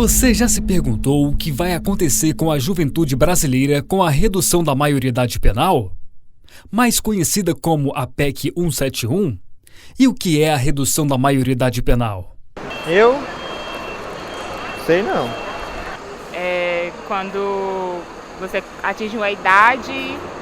Você já se perguntou o que vai acontecer com a juventude brasileira com a redução da maioridade penal? Mais conhecida como a PEC 171? E o que é a redução da maioridade penal? Eu? Sei não. É quando você atinge uma idade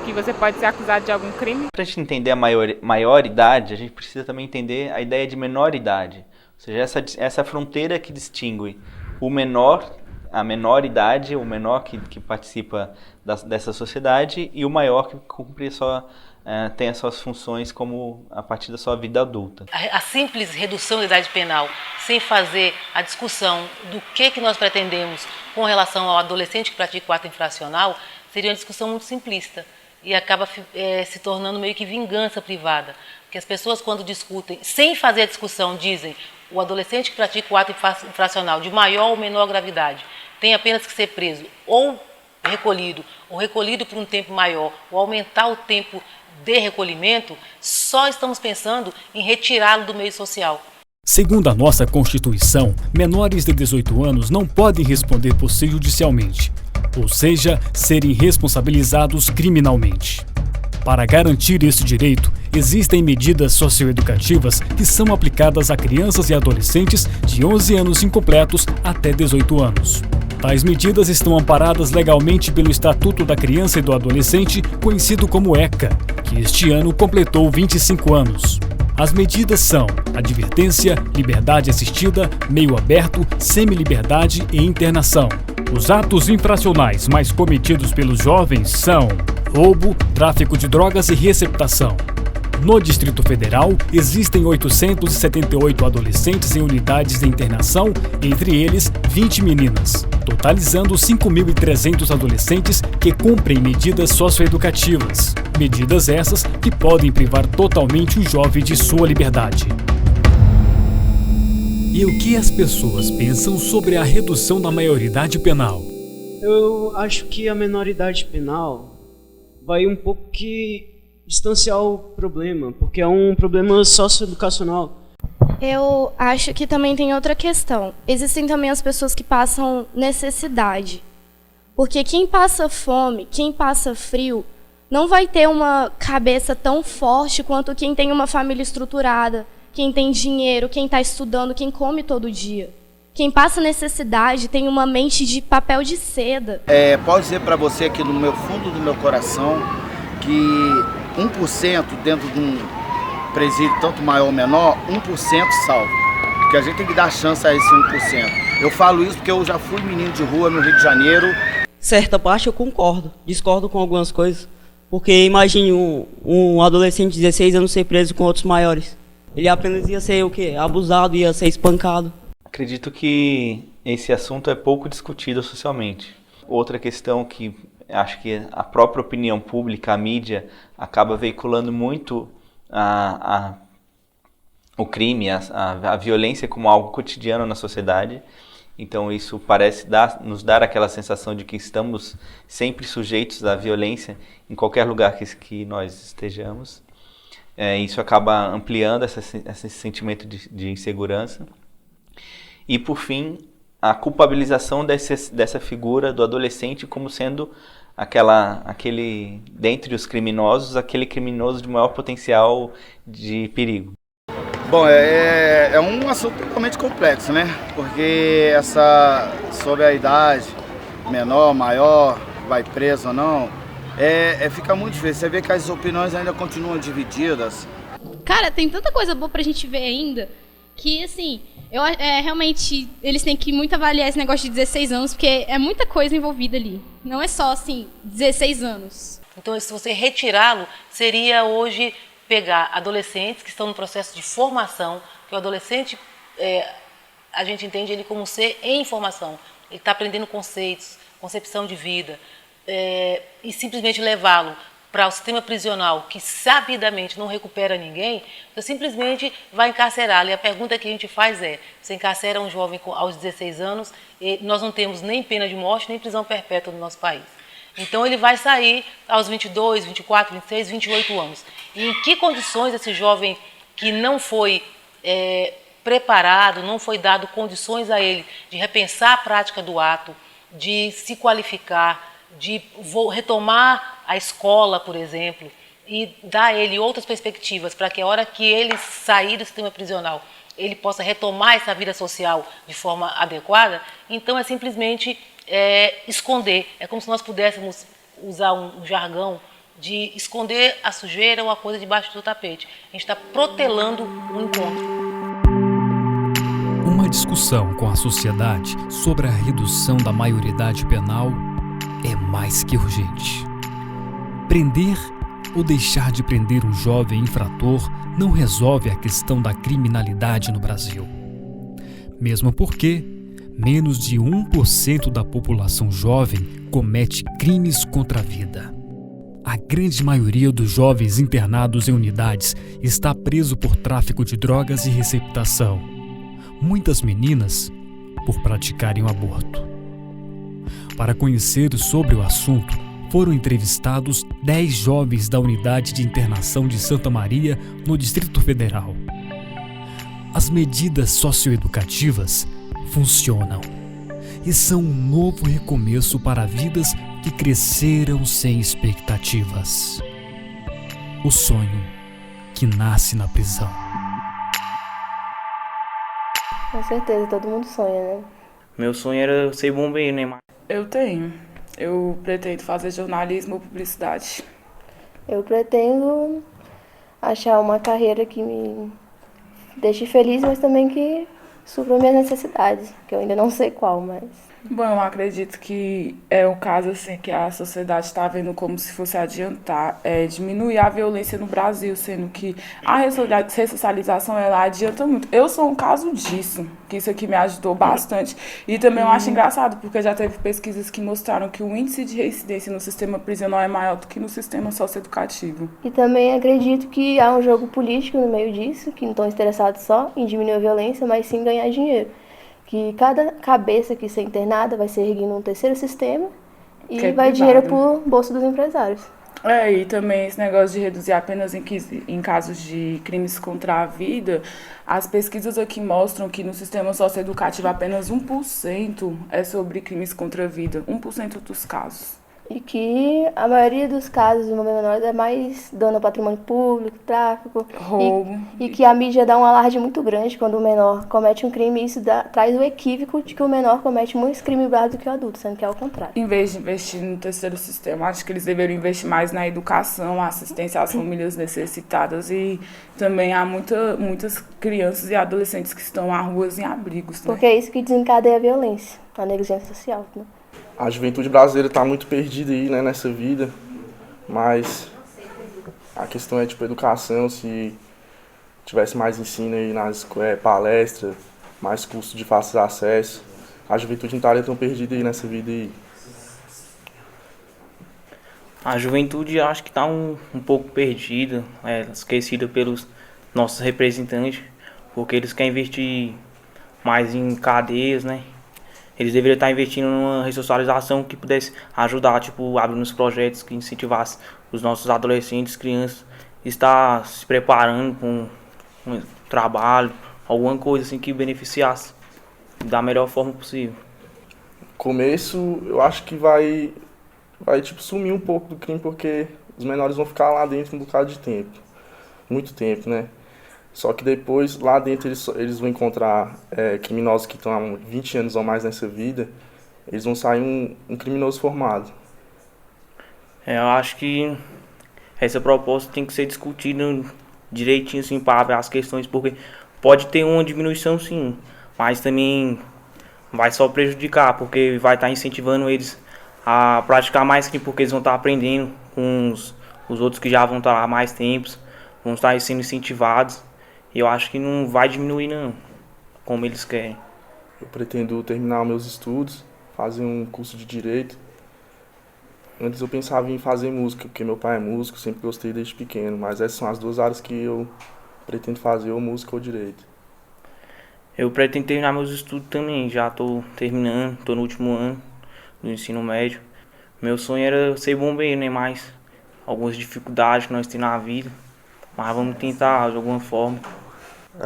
que você pode ser acusado de algum crime. Para a gente entender a maior idade, a gente precisa também entender a ideia de menor idade. Ou seja, essa fronteira que distingue o menor, a menor idade, o menor que participa dessa sociedade, e o maior que cumpre tem as suas funções como a partir da sua vida adulta. A simples redução da idade penal, sem fazer a discussão do que nós pretendemos com relação ao adolescente que pratica o ato infracional, seria uma discussão muito simplista e acaba se tornando meio que vingança privada. Porque as pessoas, quando discutem, sem fazer a discussão, dizem o adolescente que pratica o ato infracional de maior ou menor gravidade tem apenas que ser preso ou recolhido por um tempo maior, ou aumentar o tempo de recolhimento, só estamos pensando em retirá-lo do meio social. Segundo a nossa Constituição, menores de 18 anos não podem responder por si judicialmente, ou seja, serem responsabilizados criminalmente. Para garantir esse direito, existem medidas socioeducativas que são aplicadas a crianças e adolescentes de 11 anos incompletos até 18 anos. Tais medidas estão amparadas legalmente pelo Estatuto da Criança e do Adolescente, conhecido como ECA, que este ano completou 25 anos. As medidas são advertência, liberdade assistida, meio aberto, semiliberdade e internação. Os atos infracionais mais cometidos pelos jovens são roubo, tráfico de drogas e receptação. No Distrito Federal, existem 878 adolescentes em unidades de internação, entre eles 20 meninas, totalizando 5.300 adolescentes que cumprem medidas socioeducativas. Medidas essas que podem privar totalmente o jovem de sua liberdade. E o que as pessoas pensam sobre a redução da maioridade penal? Eu acho que a menoridade penal vai um pouco que distanciar o problema, porque é um problema socioeducacional. Eu acho que também tem outra questão. Existem também as pessoas que passam necessidade. Porque quem passa fome, quem passa frio, não vai ter uma cabeça tão forte quanto quem tem uma família estruturada, quem tem dinheiro, quem está estudando, quem come todo dia. Quem passa necessidade tem uma mente de papel de seda. Posso dizer para você aqui no meu fundo do meu coração que 1% dentro de um presídio, tanto maior ou menor, 1% salva. Porque a gente tem que dar chance a esse 1%. Eu falo isso porque eu já fui menino de rua no Rio de Janeiro. Certa parte eu concordo, discordo com algumas coisas. Porque imagine um adolescente de 16 anos ser preso com outros maiores. Ele apenas ia ser o quê? Abusado, ia ser espancado. Acredito que esse assunto é pouco discutido socialmente. Outra questão que acho que a própria opinião pública, a mídia, acaba veiculando muito o crime, a violência como algo cotidiano na sociedade. Então isso parece nos dar aquela sensação de que estamos sempre sujeitos à violência em qualquer lugar que nós estejamos. Isso acaba ampliando esse sentimento de insegurança. E, por fim, a culpabilização dessa figura do adolescente como sendo aquele, dentre os criminosos, aquele criminoso de maior potencial de perigo. Bom, é um assunto totalmente complexo, né? Porque sobre a idade, menor, maior, vai preso ou não, fica muito difícil. Você vê que as opiniões ainda continuam divididas. Cara, tem tanta coisa boa pra gente ver ainda, que, assim, realmente eles têm que muito avaliar esse negócio de 16 anos, porque é muita coisa envolvida ali. Não é só, assim, 16 anos. Então, se você retirá-lo, seria hoje pegar adolescentes que estão no processo de formação, que o adolescente, a gente entende ele como ser em formação. Ele está aprendendo conceitos, concepção de vida, e simplesmente levá-lo para o sistema prisional, que sabidamente não recupera ninguém, você simplesmente vai encarcerá-lo. E a pergunta que a gente faz é, você encarcera um jovem aos 16 anos, e nós não temos nem pena de morte, nem prisão perpétua no nosso país. Então ele vai sair aos 22, 24, 26, 28 anos. E em que condições esse jovem que não foi preparado, não foi dado condições a ele de repensar a prática do ato, de se qualificar, de retomar a escola, por exemplo, e dar a ele outras perspectivas para que a hora que ele sair do sistema prisional, ele possa retomar essa vida social de forma adequada, então é simplesmente esconder. É como se nós pudéssemos usar um jargão de esconder a sujeira ou a coisa debaixo do tapete. A gente está protelando o encontro. Uma discussão com a sociedade sobre a redução da maioridade penal é mais que urgente. Prender ou deixar de prender um jovem infrator não resolve a questão da criminalidade no Brasil. Mesmo porque menos de 1% da população jovem comete crimes contra a vida. A grande maioria dos jovens internados em unidades está preso por tráfico de drogas e receptação. Muitas meninas por praticarem o aborto. Para conhecer sobre o assunto, foram entrevistados 10 jovens da unidade de internação de Santa Maria, no Distrito Federal. As medidas socioeducativas funcionam e são um novo recomeço para vidas que cresceram sem expectativas. O sonho que nasce na prisão. Com certeza, todo mundo sonha, né? Meu sonho era ser bombeiro, né? Eu tenho. Eu pretendo fazer jornalismo ou publicidade. Eu pretendo achar uma carreira que me deixe feliz, mas também que supra minhas necessidades, que eu ainda não sei qual, mas... Bom, eu acredito que é o caso assim, que a sociedade está vendo como se fosse adiantar, diminuir a violência no Brasil, sendo que a ressocialização ela adianta muito. Eu sou um caso disso, que isso aqui me ajudou bastante. E também eu acho engraçado, porque já teve pesquisas que mostraram que o índice de reincidência no sistema prisional é maior do que no sistema socioeducativo. E também acredito que há um jogo político no meio disso, que não estão interessados só em diminuir a violência, mas sim em ganhar dinheiro. Que cada cabeça que ser internada vai ser erguindo um terceiro sistema e vai dinheiro pro bolso dos empresários. E também esse negócio de reduzir apenas em casos de crimes contra a vida, as pesquisas aqui mostram que no sistema socioeducativo apenas 1% é sobre crimes contra a vida, 1% dos casos. E que a maioria dos casos de menores é mais dano ao patrimônio público, tráfico, roubo. E que a mídia dá um alarde muito grande quando o menor comete um crime, e isso traz o equívoco de que o menor comete muitos crimes mais do que o adulto, sendo que é o contrário. Em vez de investir no terceiro sistema, acho que eles deveriam investir mais na educação, assistência às famílias necessitadas, e também há muitas crianças e adolescentes que estão à rua em abrigos. Né? Porque é isso que desencadeia a violência, a negligência social, né? A juventude brasileira está muito perdida aí, né, nessa vida, mas a questão é tipo educação, se tivesse mais ensino aí nas palestras, mais cursos de fácil acesso, a juventude não estaria tão perdida aí nessa vida aí. A juventude acho que está um pouco perdida, esquecida pelos nossos representantes, porque eles querem investir mais em cadeias, né? Eles deveriam estar investindo numa ressocialização que pudesse ajudar, tipo, abrindo uns projetos que incentivasse os nossos adolescentes, crianças, a estar se preparando para um trabalho, alguma coisa assim que beneficiasse da melhor forma possível. No começo, eu acho que vai tipo, sumir um pouco do crime, porque os menores vão ficar lá dentro um bocado de tempo, muito tempo, né? Só que depois, lá dentro, eles vão encontrar criminosos que estão há 20 anos ou mais nessa vida, eles vão sair um criminoso formado. Eu acho que essa proposta tem que ser discutida direitinho, assim, para ver as questões, porque pode ter uma diminuição, sim, mas também vai só prejudicar, porque vai estar incentivando eles a praticar mais crime, porque eles vão estar aprendendo com os outros que já vão estar há mais tempos, vão estar sendo incentivados. E eu acho que não vai diminuir, não, como eles querem. Eu pretendo terminar meus estudos, fazer um curso de Direito. Antes eu pensava em fazer música, porque meu pai é músico, sempre gostei desde pequeno. Mas essas são as duas áreas que eu pretendo fazer, ou música ou Direito. Eu pretendo terminar meus estudos também, já estou terminando, estou no último ano do ensino médio. Meu sonho era ser bombeiro, né, mas algumas dificuldades que nós temos na vida. Mas vamos tentar de alguma forma.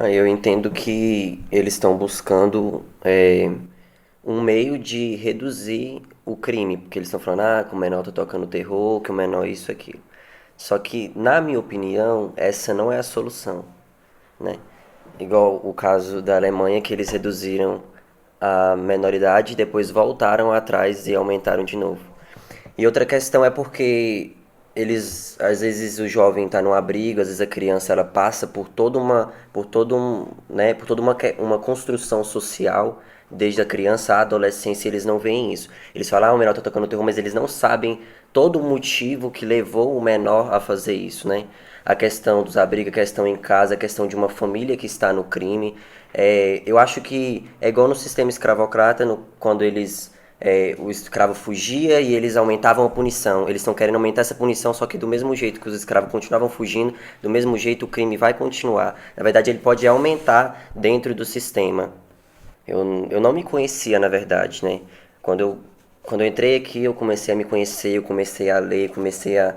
Eu entendo que eles estão buscando um meio de reduzir o crime, porque eles estão falando que o menor tá tocando terror, que o menor isso, aquilo. Só que, na minha opinião, essa não é a solução, né? Igual o caso da Alemanha, que eles reduziram a menoridade e depois voltaram atrás e aumentaram de novo. E outra questão é porque eles, às vezes o jovem está num abrigo, às vezes a criança ela passa por toda uma construção social, desde a criança à adolescência, eles não veem isso. Eles falam, o menor está tocando terror, mas eles não sabem todo o motivo que levou o menor a fazer isso, né? A questão dos abrigos, a questão em casa, a questão de uma família que está no crime. Eu acho que é igual no sistema escravocrata, quando o escravo fugia e eles aumentavam a punição. Eles estão querendo aumentar essa punição, só que do mesmo jeito que os escravos continuavam fugindo, do mesmo jeito o crime vai continuar. Na verdade, ele pode aumentar dentro do sistema. Eu não me conhecia, na verdade, né? Quando eu entrei aqui, eu comecei a me conhecer, eu comecei a ler, comecei a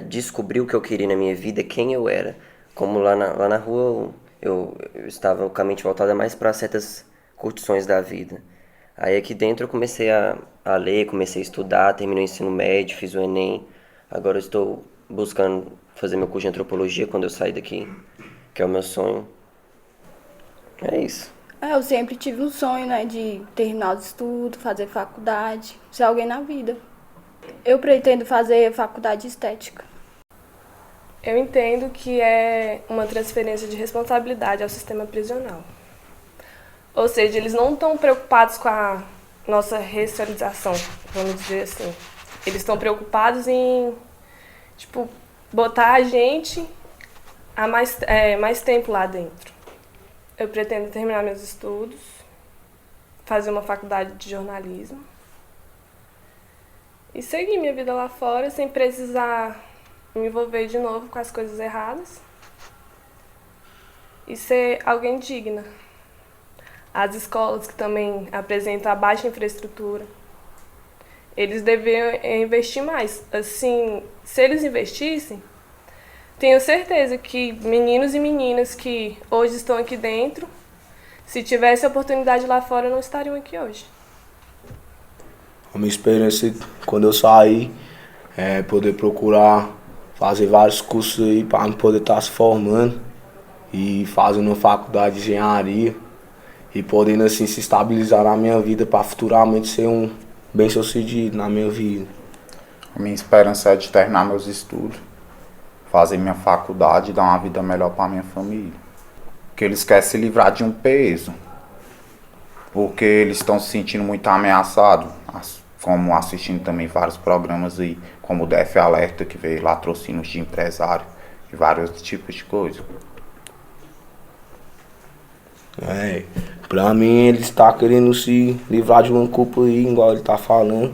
descobrir o que eu queria na minha vida, quem eu era. Como lá na rua, eu estava com a mente voltada mais para certas curtições da vida. Aí aqui dentro eu comecei a ler, comecei a estudar, terminei o ensino médio, fiz o Enem. Agora eu estou buscando fazer meu curso de antropologia quando eu sair daqui, que é o meu sonho. É isso. Eu sempre tive um sonho, né, de terminar os estudos, fazer faculdade, ser alguém na vida. Eu pretendo fazer faculdade de estética. Eu entendo que é uma transferência de responsabilidade ao sistema prisional. Ou seja, eles não estão preocupados com a nossa ressocialização, vamos dizer assim. Eles estão preocupados em, botar a gente há mais tempo lá dentro. Eu pretendo terminar meus estudos, fazer uma faculdade de jornalismo e seguir minha vida lá fora sem precisar me envolver de novo com as coisas erradas e ser alguém digna. As escolas que também apresentam a baixa infraestrutura, eles deveriam investir mais. Assim, se eles investissem, tenho certeza que meninos e meninas que hoje estão aqui dentro, se tivesse a oportunidade lá fora, não estariam aqui hoje. A minha experiência quando eu saí é poder procurar fazer vários cursos aí para poder estar se formando e fazendo uma faculdade de engenharia e podendo assim se estabilizar na minha vida para futuramente ser um bem-sucedido na minha vida. A minha esperança é de terminar meus estudos, fazer minha faculdade e dar uma vida melhor para minha família. Porque eles querem se livrar de um peso. Porque eles estão se sentindo muito ameaçados. Como assistindo também vários programas aí, como o DF Alerta, que vê latrocínios de empresário e vários tipos de coisa. Pra mim ele está querendo se livrar de uma culpa aí, igual ele tá falando.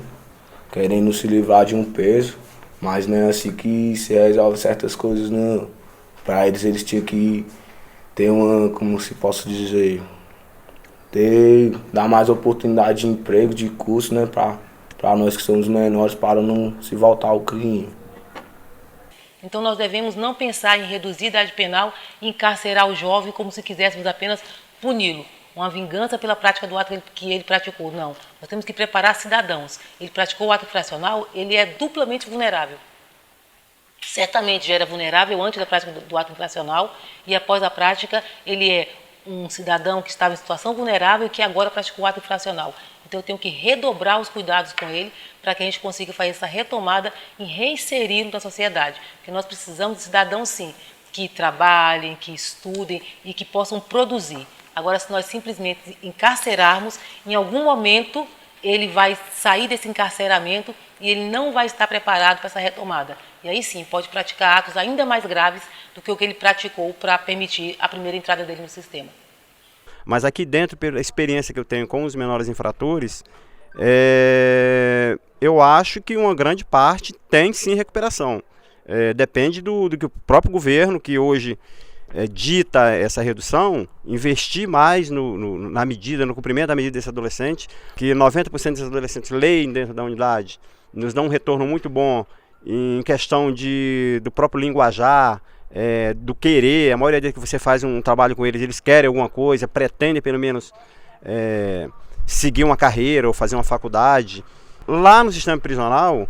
Querendo se livrar de um peso. Mas não é assim que se resolve certas coisas, não. Pra eles tinham que ter como se posso dizer, dar mais oportunidade de emprego, de curso, né, pra nós que somos menores, para não se voltar ao crime. Então nós devemos não pensar em reduzir a idade penal e encarcerar o jovem como se quiséssemos apenas puni-lo. Uma vingança pela prática do ato que ele praticou. Não, nós temos que preparar cidadãos. Ele praticou o ato infracional, ele é duplamente vulnerável. Certamente já era vulnerável antes da prática do ato infracional e após a prática ele é um cidadão que estava em situação vulnerável e que agora praticou o ato infracional. Então eu tenho que redobrar os cuidados com ele para que a gente consiga fazer essa retomada e reinseri-lo na sociedade. Porque nós precisamos de cidadãos, sim, que trabalhem, que estudem e que possam produzir. Agora, se nós simplesmente encarcerarmos, em algum momento ele vai sair desse encarceramento e ele não vai estar preparado para essa retomada. E aí sim, pode praticar atos ainda mais graves do que o que ele praticou para permitir a primeira entrada dele no sistema. Mas aqui dentro, pela experiência que eu tenho com os menores infratores, eu acho que uma grande parte tem sim recuperação. Depende do que o próprio governo, que hoje dita essa redução, investir mais na medida, no cumprimento da medida desse adolescente, que 90% desses adolescentes leem dentro da unidade, nos dão um retorno muito bom em questão do próprio linguajar, do querer. A maioria deles que você faz um trabalho com eles querem alguma coisa, pretendem pelo menos seguir uma carreira ou fazer uma faculdade. Lá no sistema prisional,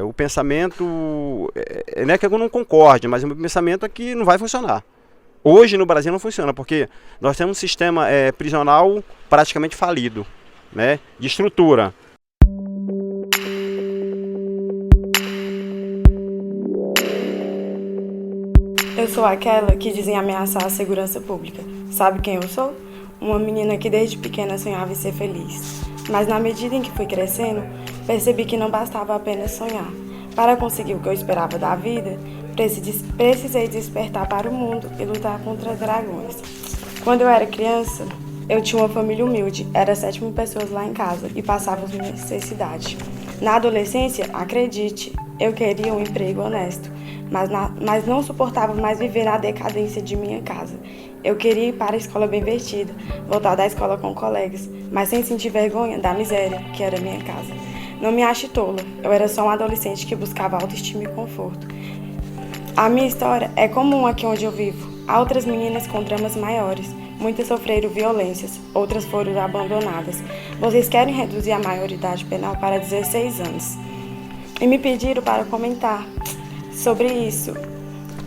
o pensamento, não é que eu não concorde, mas o meu pensamento é que não vai funcionar. Hoje no Brasil não funciona, porque nós temos um sistema prisional praticamente falido, né, de estrutura. Eu sou aquela que dizem ameaçar a segurança pública. Sabe quem eu sou? Uma menina que desde pequena sonhava em ser feliz. Mas na medida em que fui crescendo, percebi que não bastava apenas sonhar. Para conseguir o que eu esperava da vida, precisei despertar para o mundo e lutar contra dragões. Quando eu era criança, eu tinha uma família humilde, era 7 mil pessoas lá em casa e passávamos necessidade. Na adolescência, acredite, eu queria um emprego honesto, mas não suportava mais viver na decadência de minha casa. Eu queria ir para a escola bem vestida, voltar da escola com colegas, mas sem sentir vergonha da miséria que era minha casa. Não me ache tola, eu era só uma adolescente que buscava autoestima e conforto. A minha história é comum aqui onde eu vivo. Há outras meninas com dramas maiores. Muitas sofreram violências, outras foram abandonadas. Vocês querem reduzir a maioridade penal para 16 anos. E me pediram para comentar sobre isso,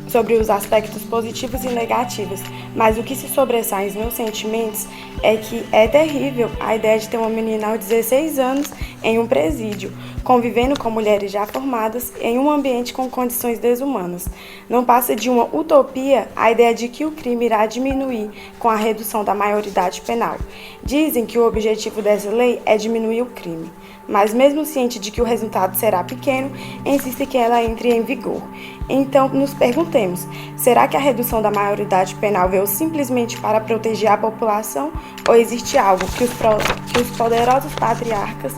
sobre os aspectos positivos e negativos. Mas o que se sobressai em meus sentimentos é que é terrível a ideia de ter uma menina aos 16 anos em um presídio, convivendo com mulheres já formadas em um ambiente com condições desumanas. Não passa de uma utopia a ideia de que o crime irá diminuir com a redução da maioridade penal. Dizem que o objetivo dessa lei é diminuir o crime, mas mesmo ciente de que o resultado será pequeno, insiste que ela entre em vigor. Então, nos perguntemos, será que a redução da maioridade penal veio simplesmente para proteger a população ou existe algo que os poderosos patriarcas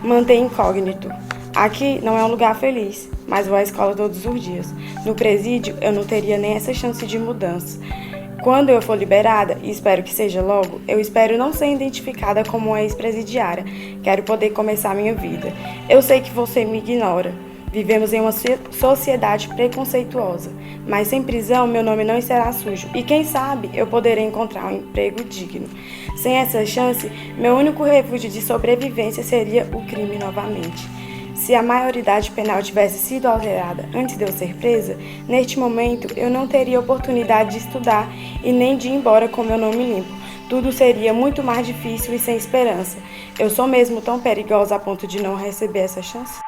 mantêm incógnito? Aqui não é um lugar feliz, mas vou à escola todos os dias. No presídio, eu não teria nem essa chance de mudança. Quando eu for liberada, e espero que seja logo, eu espero não ser identificada como uma ex-presidiária. Quero poder começar minha vida. Eu sei que você me ignora. Vivemos em uma sociedade preconceituosa, mas sem prisão meu nome não estará sujo e quem sabe eu poderei encontrar um emprego digno. Sem essa chance, meu único refúgio de sobrevivência seria o crime novamente. Se a maioridade penal tivesse sido alterada antes de eu ser presa, neste momento eu não teria oportunidade de estudar e nem de ir embora com meu nome limpo. Tudo seria muito mais difícil e sem esperança. Eu sou mesmo tão perigosa a ponto de não receber essa chance?